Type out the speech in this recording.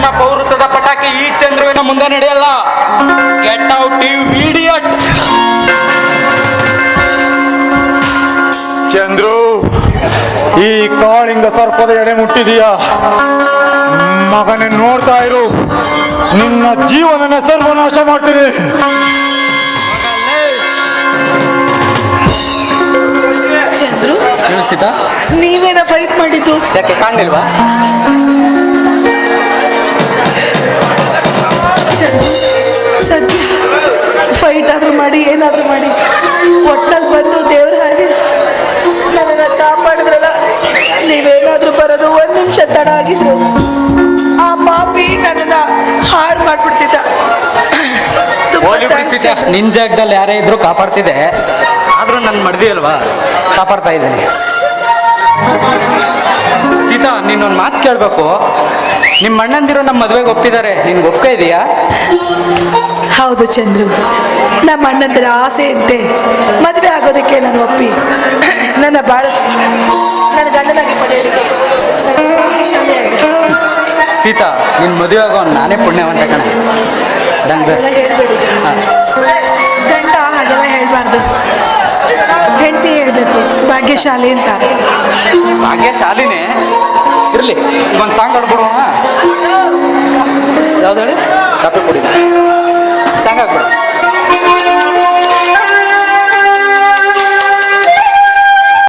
ನಿಮ್ಮ ಪೌರುಷದ ಪಟಾಕಿ ಈ ಚಂದ್ರುವಿನ ಮುಂದೆ ನಡೆಯಲ್ಲ. Get out you idiot. Chandru, ಈ ಕಾಳಿಂಗ ಸರ್ಪದ ಎಡೆ ಮುಟ್ಟಿದೀಯಾ? ಮಗನೇ ನೋಡ್ತಾ ಇರು, ನಿನ್ನ ಜೀವನನ ಸರ್ವನಾಶ ಮಾಡ್ತೀನಿ. ಚಂದ್ರು, ಸೀತಾ, ನೀವೇನ ಫೈಟ್ ಮಾಡಿದ್ದು? ಯಾಕೆ ಕಾಣಲಿಲ್ವಾ? ಚಂದ್ರು, ಸದ್ಯ ಫೈಟ್ ಆದ್ರೂ ಮಾಡಿ ಏನಾದ್ರೂ ಮಾಡಿ ಒಟ್ಟಾಗಿ ಬಂದು ದೇವ್ರ ಹಾಗೆ ನನ್ನನ್ನು ಕಾಪಾಡಿದ್ರಲ್ಲ. ನೀವೇನಾದ್ರೂ ಬರೋದು 1 ನಿಮಿಷ ತಡ ಆಗಿದ್ರು ಆ ಪಾಪಿ ನನ್ನನ್ನ ಹಾಳು ಮಾಡ್ಬಿಡ್ತಿದ್ದ. ನಿನ್ ಜಾಗದಲ್ಲಿ ಯಾರೇ ಇದ್ರು ಕಾಪಾಡ್ತಿದ್ದೆ, ಆದ್ರೂ ನನ್ ಮಡ್ದಿ ಅಲ್ವಾ, ಕಾಪಾಡ್ತಾ ಇದ್ದೀನಿ. ಸೀತಾ, ನೀನೊಂದು ಮಾತು ಕೇಳಬೇಕು. ನಿಮ್ಮ ಅಣ್ಣಂದಿರು ನಮ್ಮ ಮದುವೆಗೆ ಒಪ್ಪಿದ್ದಾರೆ, ನಿನ್ಗೆ ಒಪ್ಪಿಗೆ ಇದೆಯಾ? ಹೌದು ಚಂದ್ರು, ನಮ್ಮ ಅಣ್ಣಂದಿರ ಆಸೆಯಂತೆ ಮದುವೆ ಆಗೋದಕ್ಕೆ ನಾನು ಒಪ್ಪಿ ನನ್ನ ನನ್ನ ಗಂಡನಾಗಿ ಪಡೆಯೋದಕ್ಕೆ ಸೀತಾ, ನಿನ್ ಮದುವೆ ಆಗೋ ನಾನೇ ಪುಣ್ಯವಂತ ಕಣ. ಹೇಳ್ಬೇಡಿ ಗಂಡ, ಹಾಗೆಲ್ಲ ಹೇಳ್ಬಾರ್ದು. ಹೆಂಡತಿ ಹೇಳ್ಬೇಕು ಭಾಗ್ಯಶಾಲಿ ಅಂತ. ಭಾಗ್ಯಶಾಲಿನೇ ಇರ್ಲಿ. ಒಂದು ಸಾಂಗ್ ಆಡ್ಬಿಡೋಣ. ಯಾವ್ದು ಹೇಳಿ? ಕಾಪಿ ಕುಡಿ ಸಾಂಗ್ ಆಗ್ಬಿಡು.